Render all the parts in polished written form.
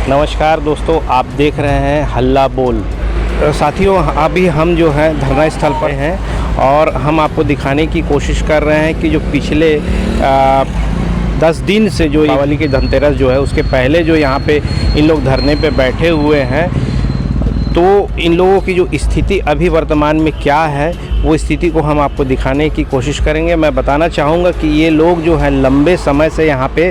नमस्कार दोस्तों, आप देख रहे हैं हल्ला बोल। साथियों, अभी हम जो है धरना स्थल पर हैं और हम आपको दिखाने की कोशिश कर रहे हैं कि जो पिछले 10 दिन से जो दीपावली की धनतेरस जो है उसके पहले जो यहाँ पे इन लोग धरने पे बैठे हुए हैं, तो इन लोगों की जो स्थिति अभी वर्तमान में क्या है वो स्थिति को हम आपको दिखाने की कोशिश करेंगे। मैं बताना चाहूँगा कि ये लोग जो है लंबे समय से यहाँ पे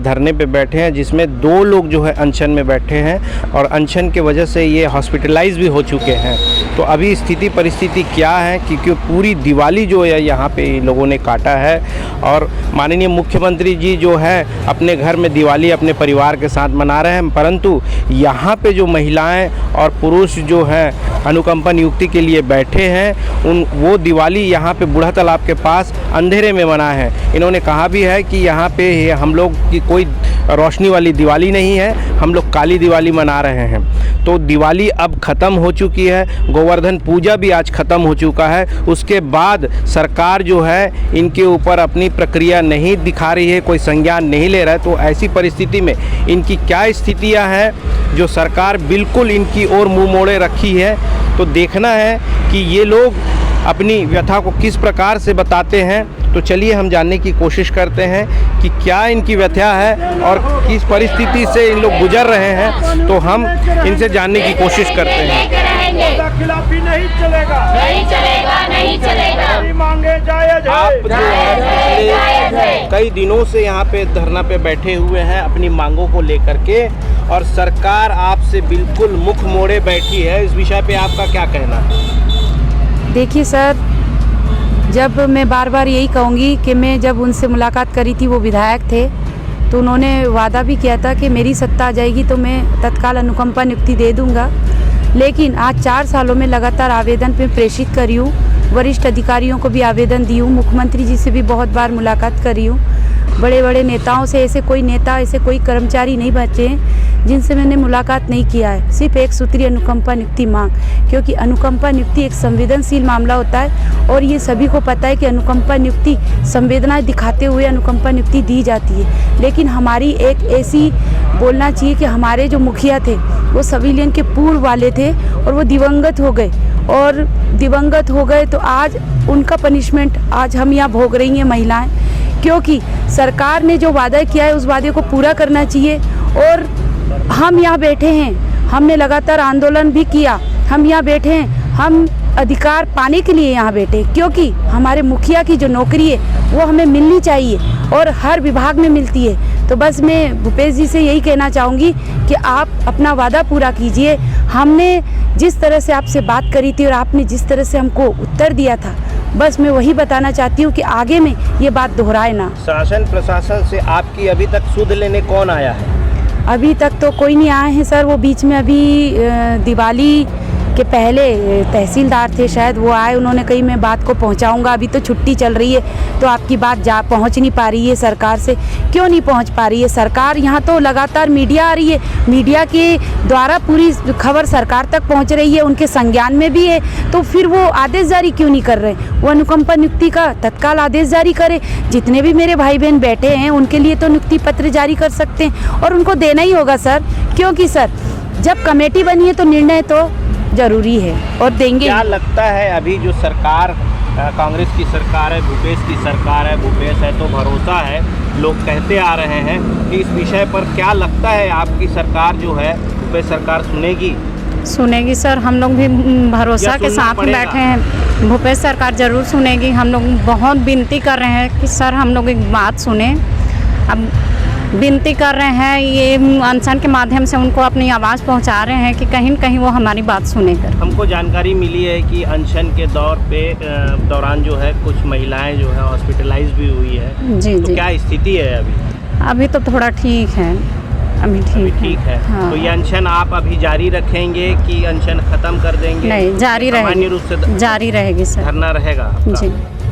धरने पे बैठे हैं, जिसमें 2 लोग जो है अनशन में बैठे हैं और अनशन के वजह से ये हॉस्पिटलाइज भी हो चुके हैं। तो अभी स्थिति परिस्थिति क्या है, क्योंकि पूरी दिवाली जो है यहाँ पे लोगों ने काटा है और माननीय मुख्यमंत्री जी जो है अपने घर में दिवाली अपने परिवार के साथ मना रहे हैं, परंतु यहाँ पे जो महिलाएँ और पुरुष जो हैं अनुकंपा नियुक्ति के लिए बैठे हैं, वो दिवाली यहाँ पे बूढ़ा तालाब के पास अंधेरे में मना है। इन्होंने कहा भी है कि यहाँ पे हम लोग की कोई रोशनी वाली दिवाली नहीं है, हम लोग काली दिवाली मना रहे हैं। तो दिवाली अब ख़त्म हो चुकी है, गोवर्धन पूजा भी आज ख़त्म हो चुका है। उसके बाद सरकार जो है इनके ऊपर अपनी प्रक्रिया नहीं दिखा रही है, कोई संज्ञान नहीं ले रहा है। तो ऐसी परिस्थिति में इनकी क्या स्थितियाँ हैं जो सरकार बिल्कुल इनकी ओर मुँह मोड़े रखी है। तो देखना है कि ये लोग अपनी व्यथा को किस प्रकार से बताते हैं। तो चलिए हम जानने की कोशिश करते हैं कि क्या इनकी व्यथा है और किस परिस्थिति से इन लोग गुजर रहे हैं। तो हम इनसे जानने की कोशिश करते हैं। खिलाफी नहीं चलेगा, नहीं चलेगा, नहीं चलेगा। मांगे जायज है। आप जो है कई दिनों से यहाँ पे धरना पे बैठे हुए हैं अपनी मांगों को लेकर के, और सरकार आपसे बिल्कुल मुख मोड़े बैठी है। इस विषय पे आपका क्या कहना है? देखिए सर, जब मैं बार बार यही कहूँगी कि मैं जब उनसे मुलाकात करी थी, वो विधायक थे, तो उन्होंने वादा भी किया था कि मेरी सत्ता आ जाएगी तो मैं तत्काल अनुकंपा नियुक्ति दे दूँगा। लेकिन आज 4 सालों में लगातार आवेदन पे प्रेषित करी हूँ, वरिष्ठ अधिकारियों को भी आवेदन दी हूँ, मुख्यमंत्री जी से भी बहुत बार मुलाकात करी हूँ। बड़े बड़े नेताओं से ऐसे कोई नेता, ऐसे कोई कर्मचारी नहीं बचे हैं जिनसे मैंने मुलाकात नहीं किया है। सिर्फ एक सूत्रीय अनुकंपा नियुक्ति मांग, क्योंकि अनुकंपा नियुक्ति एक संवेदनशील मामला होता है और ये सभी को पता है कि अनुकंपा नियुक्ति संवेदनाएं दिखाते हुए अनुकंपा नियुक्ति दी जाती है। लेकिन हमारी एक ऐसी बोलना चाहिए कि हमारे जो मुखिया थे वो सिविलियन के पूर्व वाले थे और वो दिवंगत हो गए, और दिवंगत हो गए तो आज उनका पनिशमेंट आज हम यहाँ भोग रही हैं महिलाएं। क्योंकि सरकार ने जो वादा किया है उस वादे को पूरा करना चाहिए। और हम यहाँ बैठे हैं, हमने लगातार आंदोलन भी किया, हम यहाँ बैठे हैं, हम अधिकार पाने के लिए यहाँ बैठे, क्योंकि हमारे मुखिया की जो नौकरी है वो हमें मिलनी चाहिए और हर विभाग में मिलती है। तो बस मैं भूपेश जी से यही कहना चाहूँगी कि आप अपना वादा पूरा कीजिए। हमने जिस तरह से आपसे बात करी थी और आपने जिस तरह से हमको उत्तर दिया था, बस मैं वही बताना चाहती हूँ कि आगे में ये बात दोहराए ना। शासन प्रशासन से आपकी अभी तक सुध लेने कौन आया है? अभी तक तो कोई नहीं आए हैं सर। वो बीच में अभी दिवाली के पहले तहसीलदार थे शायद, वो आए, उन्होंने कही मैं बात को पहुंचाऊंगा। अभी तो छुट्टी चल रही है तो आपकी बात पहुंच नहीं पा रही है सरकार से। क्यों नहीं पहुंच पा रही है सरकार? यहाँ तो लगातार मीडिया आ रही है, मीडिया के द्वारा पूरी खबर सरकार तक पहुँच रही है, उनके संज्ञान में भी है। तो फिर वो आदेश जारी क्यों नहीं कर रहे? वो अनुकंपा नियुक्ति का तत्काल आदेश जारी करे। जितने भी मेरे भाई बहन बैठे हैं उनके लिए तो नियुक्ति पत्र जारी कर सकते हैं और उनको देना ही होगा सर, क्योंकि सर जब कमेटी बनी है तो निर्णय तो जरूरी है और देंगे। क्या लगता है अभी जो सरकार कांग्रेस की सरकार है, भूपेश की सरकार है, भूपेश है तो भरोसा है, लोग कहते आ रहे हैं कि इस विषय पर क्या लगता है आपकी सरकार जो है भूपेश सरकार सुनेगी? सुनेगी सर, हम लोग भी भरोसा के साथ बैठे हैं। भूपेश सरकार ज़रूर सुनेगी। हम लोग बहुत विनती कर रहे हैं कि सर हम लोग एक बात सुने। अब विनती कर रहे हैं, ये अनशन के माध्यम से उनको अपनी आवाज़ पहुंचा रहे हैं कि कहीं न कहीं वो हमारी बात सुनेगा। हमको जानकारी मिली है कि अनशन के दौरान जो है कुछ महिलाएं जो है हॉस्पिटलाइज भी हुई है। जी तो जी, क्या स्थिति है अभी? अभी तो थोड़ा ठीक है, अभी ठीक है। हाँ। तो ये अनशन आप अभी जारी रखेंगे कि अनशन खत्म कर देंगे? नहीं, जारी रहेगी, सामान्य रूप से जारी रहेगी सर। धरना रहेगा आपका? जी,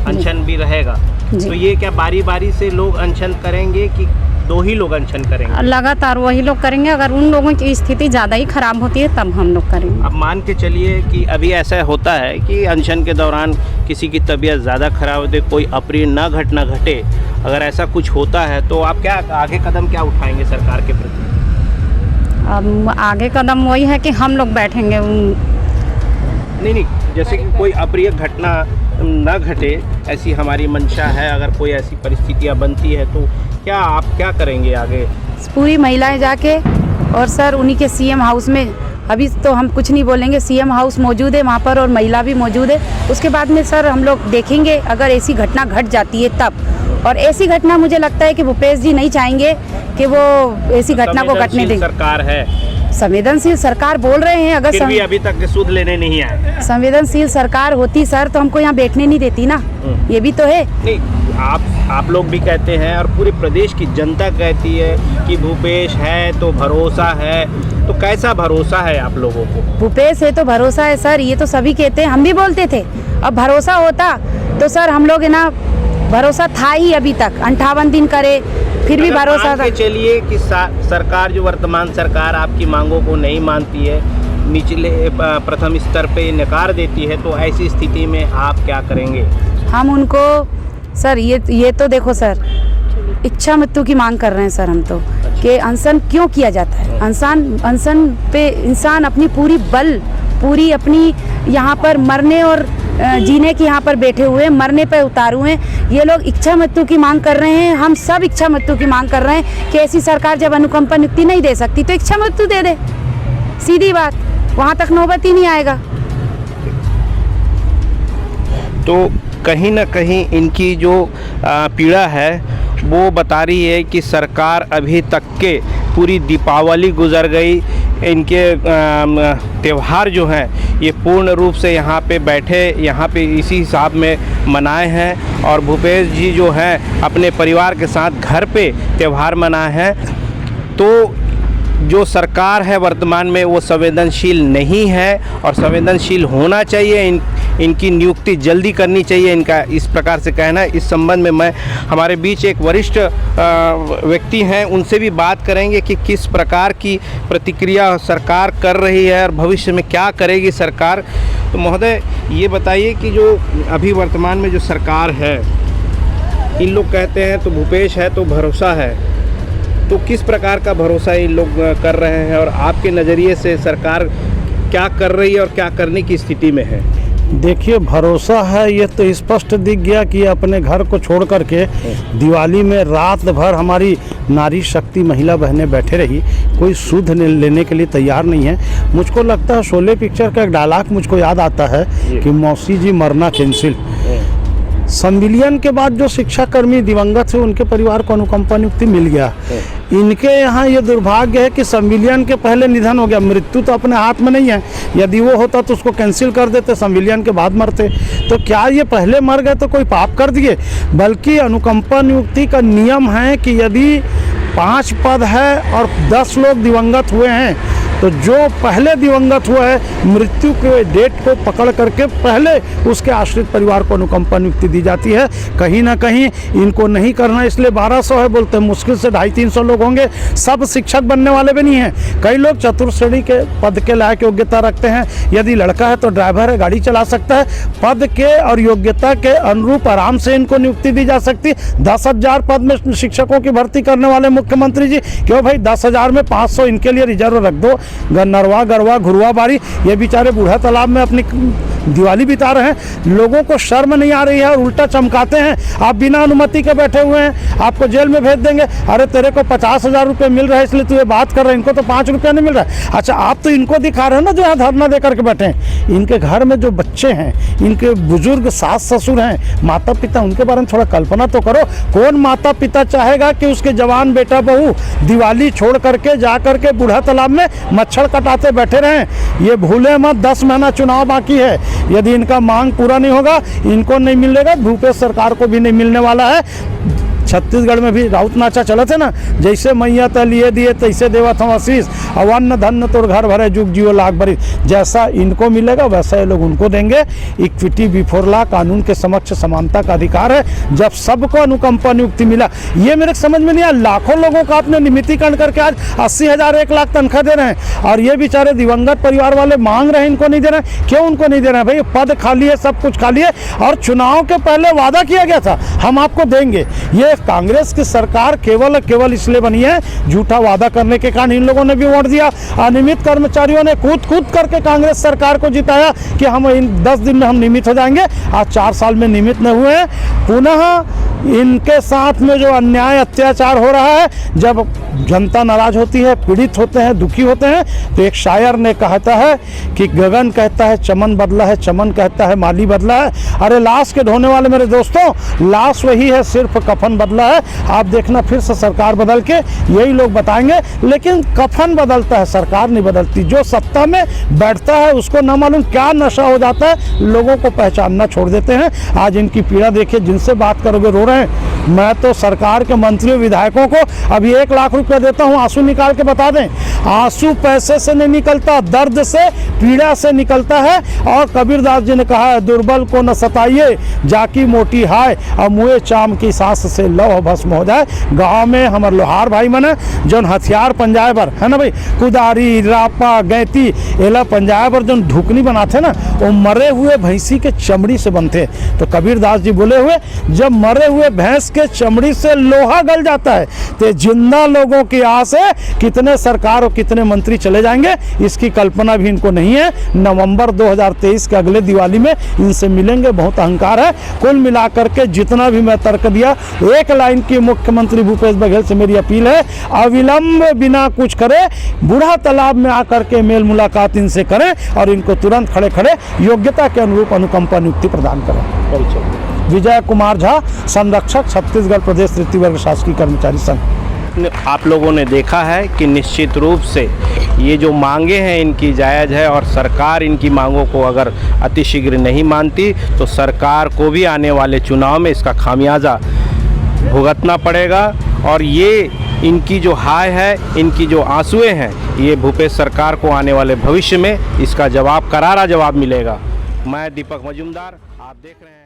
अनशन भी रहेगा। तो ये क्या बारी बारी से लोग अनशन करेंगे कि 2 ही लोग अनशन करेंगे? लगातार वही लोग करेंगे। अगर उन लोगों की स्थिति ज़्यादा ही खराब होती है तब हम लोग करेंगे। अब मान के चलिए कि अभी ऐसा होता है कि अनशन के दौरान किसी की तबीयत ज़्यादा खराब होती है, कोई अप्रिय ना घटे, अगर ऐसा कुछ होता है तो आप क्या आगे कदम क्या उठाएंगे सरकार के प्रति? अब आगे कदम वही है कि हम लोग बैठेंगे। नहीं, जैसे कि कोई अप्रिय घटना न घटे, ऐसी हमारी मंशा है। अगर कोई ऐसी परिस्थितियां बनती है तो आप क्या करेंगे आगे? पूरी महिलाएं जाके और सर उन्हीं के सीएम हाउस में, अभी तो हम कुछ नहीं बोलेंगे, सीएम हाउस मौजूद है वहाँ पर और महिला भी मौजूद है। उसके बाद में सर हम लोग देखेंगे अगर ऐसी घटना घट जाती है तब। और ऐसी घटना मुझे लगता है कि भूपेश जी नहीं चाहेंगे कि वो ऐसी घटना को घटने दें। सरकार है, संवेदनशील सरकार बोल रहे हैं। अगर फिर भी अभी तक सूद लेने नहीं आए। संवेदनशील सरकार होती सर तो हमको यहाँ बैठने नहीं देती ना, ये भी तो है। नहीं, आप लोग भी कहते हैं और पूरे प्रदेश की जनता कहती है कि भूपेश है तो भरोसा है, तो कैसा भरोसा है आप लोगों को? भूपेश है तो भरोसा है सर, ये तो सभी कहते हैं, हम भी बोलते थे। अब भरोसा होता तो सर हम लोग है ना, भरोसा था ही अभी तक, 58 दिन करे फिर भी भरोसा था। चलिए कि सरकार, जो वर्तमान सरकार आपकी मांगों को नहीं मानती है, निचले प्रथम स्तर पे नकार देती है, तो ऐसी स्थिति में आप क्या करेंगे? हम उनको सर ये तो देखो सर, इच्छा मृत्यु की मांग कर रहे हैं सर हम तो, कि अनशन क्यों किया जाता है? अनशन पे इंसान अपनी पूरी अपनी यहाँ पर मरने और जीने की यहाँ पर बैठे हुए हैं, मरने पे उतारू हैं। ये लोग इच्छा मृत्यु की मांग कर रहे हैं, हम सब इच्छा मृत्यु की मांग कर रहे हैं कि ऐसी सरकार जब अनुकंपा नियुक्ति नहीं दे सकती तो इच्छा मृत्यु दे दे, सीधी बात, वहाँ तक नौबत ही नहीं आएगा। तो कहीं ना कहीं इनकी जो पीड़ा है वो बता रही है कि सरकार अभी तक के पूरी दीपावली गुजर गई, इनके त्यौहार जो हैं ये पूर्ण रूप से यहाँ पे बैठे, यहाँ पे इसी हिसाब में मनाए हैं। और भूपेश जी जो हैं अपने परिवार के साथ घर पे त्यौहार मनाए हैं। तो जो सरकार है वर्तमान में वो संवेदनशील नहीं है और संवेदनशील होना चाहिए। इनकी नियुक्ति जल्दी करनी चाहिए, इनका इस प्रकार से कहना है। इस संबंध में मैं, हमारे बीच एक वरिष्ठ व्यक्ति हैं, उनसे भी बात करेंगे कि किस प्रकार की प्रतिक्रिया सरकार कर रही है और भविष्य में क्या करेगी सरकार। तो महोदय ये बताइए कि जो अभी वर्तमान में जो सरकार है, इन लोग कहते हैं तो भूपेश है तो भरोसा है, तो किस प्रकार का भरोसा इन लोग कर रहे हैं और आपके नज़रिए से सरकार क्या कर रही है और क्या करने की स्थिति में है? देखिए, भरोसा है ये तो स्पष्ट दिख गया कि अपने घर को छोड़ करके दिवाली में रात भर हमारी नारी शक्ति महिला बहनें बैठे रही, कोई सुध लेने के लिए तैयार नहीं है। मुझको लगता है शोले पिक्चर का एक डायलॉग मुझको याद आता है कि मौसी जी मरना कैंसिल। संविलियन के बाद जो शिक्षाकर्मी दिवंगत थे उनके परिवार को अनुकंपा नियुक्ति मिल गया। इनके यहाँ ये दुर्भाग्य है कि संविलियन के पहले निधन हो गया। मृत्यु तो अपने हाथ में नहीं है, यदि वो होता तो उसको कैंसिल कर देते, संविलियन के बाद मरते। तो क्या ये पहले मर गए तो कोई पाप कर दिए? बल्कि अनुकंपा नियुक्ति का नियम है कि यदि 5 पद है और 10 लोग दिवंगत हुए हैं तो जो पहले दिवंगत हुआ है मृत्यु के डेट को पकड़ करके पहले उसके आश्रित परिवार को अनुकंपा नियुक्ति दी जाती है। कहीं ना कहीं इनको नहीं करना, इसलिए 1200 है बोलते हैं, मुश्किल से 250-300 लोग होंगे। सब शिक्षक बनने वाले भी नहीं हैं, कई लोग चतुर्थ श्रेणी के पद के लायक योग्यता रखते हैं। यदि लड़का है तो ड्राइवर है, गाड़ी चला सकता है। पद के और योग्यता के अनुरूप आराम से इनको नियुक्ति दी जा सकती है। 10,000 पद में शिक्षकों की भर्ती करने वाले मुख्यमंत्री जी, क्यों भाई 10,000 में 500 इनके लिए रिजर्व रख दो। नरवा गरवा घुरवा बारी, ये बेचारे बूढ़ा तालाब में अपनी दिवाली बिता रहे हैं, लोगों को शर्म नहीं आ रही है और उल्टा चमकाते हैं। आप बिना अनुमति के बैठे हुए हैं, आपको जेल में भेज देंगे। अरे तेरे को 50,000 रुपये मिल रहा है इसलिए तू ये बात कर रहा है, इनको तो 5 रुपये नहीं मिल रहा है। अच्छा, आप तो इनको दिखा रहे हैं ना जो यहाँ धरना दे करके बैठे हैं। इनके घर में जो बच्चे हैं, इनके बुजुर्ग सास ससुर हैं, माता पिता, उनके बारे में थोड़ा कल्पना तो करो। कौन माता पिता चाहेगा कि उसके जवान बेटा बहू दिवाली छोड़ करके जा करके बूढ़ा तालाब में मच्छर कटाते बैठे रहें? ये भूले मत 10 महीना चुनाव बाकी है। यदि इनका मांग पूरा नहीं होगा, इनको नहीं मिलेगा, भूपेश सरकार को भी नहीं मिलने वाला है। छत्तीसगढ़ में भी राउत नाचा चला थे ना, जैसे मैया तलिए दिए तैसे देवत हम आशीष, अवन्न धन्य तोर घर भरे जुग जियो लाख भरी। जैसा इनको मिलेगा वैसा ये लोग उनको देंगे। इक्विटी बिफोर लॉ, कानून के समक्ष समानता का अधिकार है। जब सबको अनुकंपा नियुक्ति मिला, ये मेरे समझ में नहीं आया। लाखों लोगों का आपने नियमितीकरण करके आज 80,000 1 लाख तनख्वाह दे रहे हैं और ये बेचारे दिवंगत परिवार वाले मांग रहे हैं, इनको नहीं दे रहे हैं। क्यों उनको नहीं दे रहे हैं? भाई पद खाली है, सब कुछ खाली है और चुनाव के पहले वादा किया गया था हम आपको देंगे। ये कांग्रेस की सरकार केवल इसलिए बनी है झूठा वादा करने के कारण इन लोगों ने भी वोट दिया। अनियमित कर्मचारियों ने कूद करके कांग्रेस सरकार को जिताया कि हम इन 10 दिन में हम नियमित हो जाएंगे। आज 4 साल में नियमित नहीं हुए हैं। पुनः इनके साथ में जो अन्याय अत्याचार हो रहा है, जब जनता नाराज होती है, पीड़ित होते हैं, दुखी होते हैं, तो एक शायर ने कहता है कि गगन कहता है चमन बदला है, चमन कहता है माली बदला है। अरे लाश के ढोने वाले मेरे दोस्तों, लाश वही है, सिर्फ कफन बदला है। आप देखना फिर से सरकार बदल के यही लोग बताएंगे, लेकिन कफन बदलता है, सरकार नहीं बदलती। जो सत्ता में बैठता है उसको न मालूम क्या नशा हो जाता है, लोगों को पहचानना छोड़ देते हैं। आज इनकी पीड़ा देखिए, जिनसे बात करोगे रो रहे हैं। मैं तो सरकार के मंत्रियों विधायकों को अभी 1 लाख रुपया देता हूं, आंसू निकाल के बता दें। आंसू पैसे से नहीं निकलता, दर्द से, पीड़ा से निकलता है। और कबीरदास जी ने कहा है, दुर्बल को न सताइए, जाकी मोटी हाय, और मुए चाम की सांस से लौह भस्म हो जाए। गाँव में हमारे लोहार भाई मन जौन हथियार पंजाए बर है ना भाई, कुदारी, रापा, गैती, एला पंजाए बर जौन ढुकनी बनाते ना, वो मरे हुए भैंसी के चमड़ी से बनते। तो कबीरदास जी बोले हुए, जब मरे हुए भैंस के चमड़ी से लोहा गल जाता है तो जिंदा लोगों की आस है कितने सरकार और कितने मंत्री चले जाएंगे, इसकी कल्पना भी इनको नहीं है। नवंबर 2023 के अगले दिवाली में इनसे मिलेंगे, बहुत अहंकार है। कुल मिलाकर के जितना भी मैं तर्क दिया, एक लाइन की मुख्यमंत्री भूपेश बघेल से मेरी अपील है, अविलंब बिना कुछ करे बूढ़ा तालाब में आकर के मेल मुलाकात इनसे करें और इनको तुरंत खड़े खड़े योग्यता के अनुरूप अनुकंपा नियुक्ति प्रदान करें। विजय कुमार झा, संरक्षक, छत्तीसगढ़ प्रदेश तृतीय वर्ग शासकीय कर्मचारी संघ। आप लोगों ने देखा है कि निश्चित रूप से ये जो मांगे हैं इनकी जायज़ है, और सरकार इनकी मांगों को अगर अतिशीघ्र नहीं मानती तो सरकार को भी आने वाले चुनाव में इसका खामियाजा भुगतना पड़ेगा। और ये इनकी जो हाय है, इनकी जो आंसुएं हैं, ये भूपेश सरकार को आने वाले भविष्य में इसका जवाब, करारा जवाब मिलेगा। मैं दीपक मजूमदार, आप देख रहे हैं।